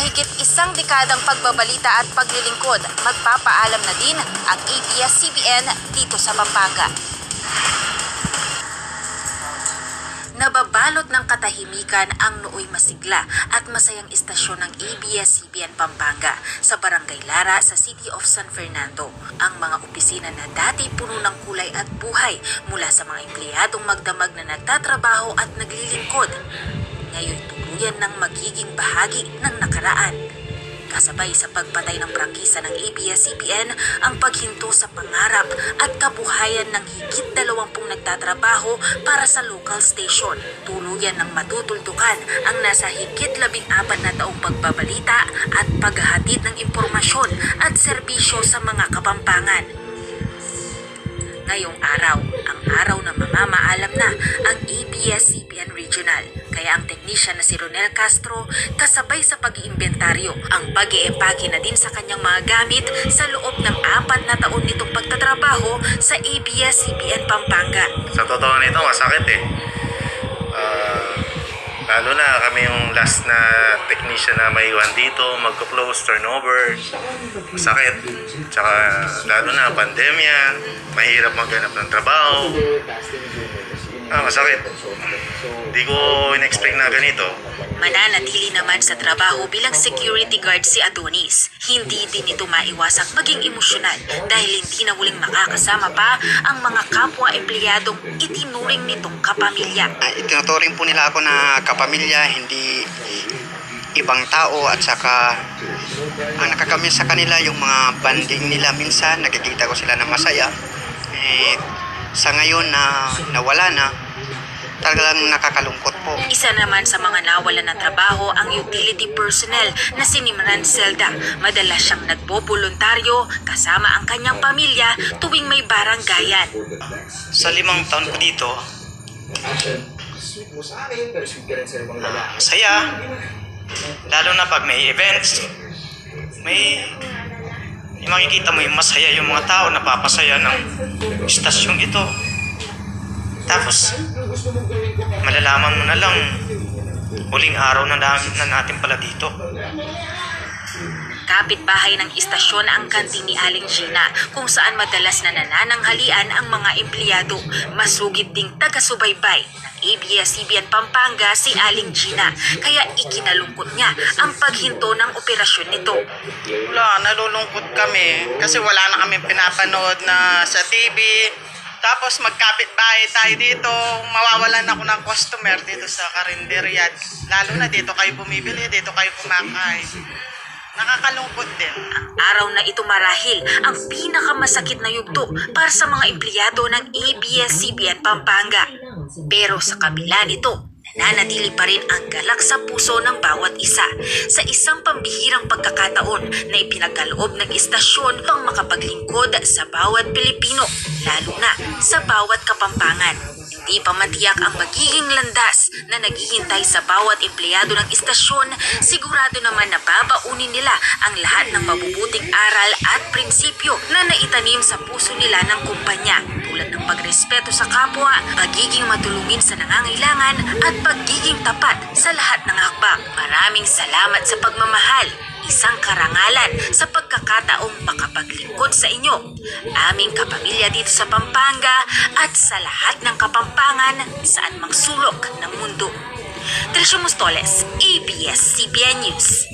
mahigit isang dekadang pagbabalita at paglilingkod, magpapaalam na din ang ABS-CBN dito sa Pampanga. Nababalot ng katahimikan ang nooy masigla at masayang istasyon ng ABS-CBN Pampanga sa Barangay Lara sa City of San Fernando. Ang mga opisina na dati puno ng kulay at buhay mula sa mga empleyadong magdamag na nagtatrabaho at naglilingkod, ngayon tuluyan ng magiging bahagi ng nakaraan. Kasabay sa pagpatay ng prangkisa ng ABS-CBN ang paghinto sa pangarap at kabuhayan ng higit 20 nagtatrabaho para sa local station. Tuluyan ng matutuldukan ang nasa higit 14 na taong pagbabalita at paghahatid ng impormasyon at serbisyo sa mga Kapampangan. Ngayong araw, ang araw na mamamaalam na ang ABS-CBN Regional. Kaya ang teknisyan na si Ronel Castro kasabay sa pag-iimbentaryo ang pag-iempake na din sa kanyang mga gamit sa loob ng 4 na taon nitong pagtatrabaho sa ABS-CBN Pampanga. Sa totoo nito, masakit eh. Lalo na kami yung last na technician na maiwan dito, magko-close, turnover, masakit. Tsaka lalo na pandemya, mahirap maghanap ng trabaho. Masakit. Hindi ko in-expect na ganito. Mananatili naman sa trabaho bilang security guard si Adonis. Hindi din ito maiwasang maging emosyonal dahil hindi na huling makakasama pa ang mga kapwa-empleyadong itinuring nitong kapamilya. Itinuturing po nila ako na kapamilya, hindi ibang tao, at saka ang nakakamiss sa kanila yung mga banding nila. Minsan nakikita ko sila na masaya. Sa ngayon na nawala na, talagang nakakalungkot po. Isa naman sa mga nawalan ng trabaho ang utility personnel na si Nimran Zelda. Madalas siyang nagboboluntaryo kasama ang kanyang pamilya tuwing may baranggayan. Sa 5 taon ko dito, masaya. Lalo na pag may events, may makikita mo yung masaya yung mga tao, napapasaya ng istasyong ito. Tapos, malalaman mo na lang, huling araw na natin pala dito. Kapitbahay ng istasyon ang kantin ni Aling Gina kung saan madalas na nanananghalian ang mga empleyado. Masugid ding taga-subaybay ng ABS-CBN Pampanga si Aling Gina, kaya ikinalungkot niya ang paghinto ng operasyon nito. Wala, nalulungkot kami kasi wala na kami pinapanood na sa TV. Tapos magkapit-bahay tayo dito, mawawalan ako ng customer dito sa karinderya. Lalo na dito kayo bumibili, dito kayo kumakain. Nakakalungkot din. Ang araw na ito marahil ang pinakamasakit na yugto para sa mga empleyado ng ABS-CBN Pampanga. Pero sa kabila nito, nananatili pa rin ang galak sa puso ng bawat isa sa isang pambihirang pagkakataon na ipinagkaloob ng istasyon pang makapaglingkod sa bawat Pilipino, lalo na sa bawat Kapampangan. Hindi pa matiyak ang magiging landas na naghihintay sa bawat empleyado ng istasyon, sigurado naman na babaunin nila ang lahat ng mabubuting aral at prinsipyo na naitanim sa puso nila ng kumpanya, tulad ng pagrespeto sa kapwa, pagiging matulungin sa nangangailangan at pagiging tapat sa lahat ng hakbang. Maraming salamat sa pagmamahal, isang karangalan sa pagkakataong makapaglingkod sa inyo, aming kapamilya dito sa Pampanga at sa lahat ng Kapampangan saan mang sulok ng mundo. Trisha Mostoles, ABS-CBN News.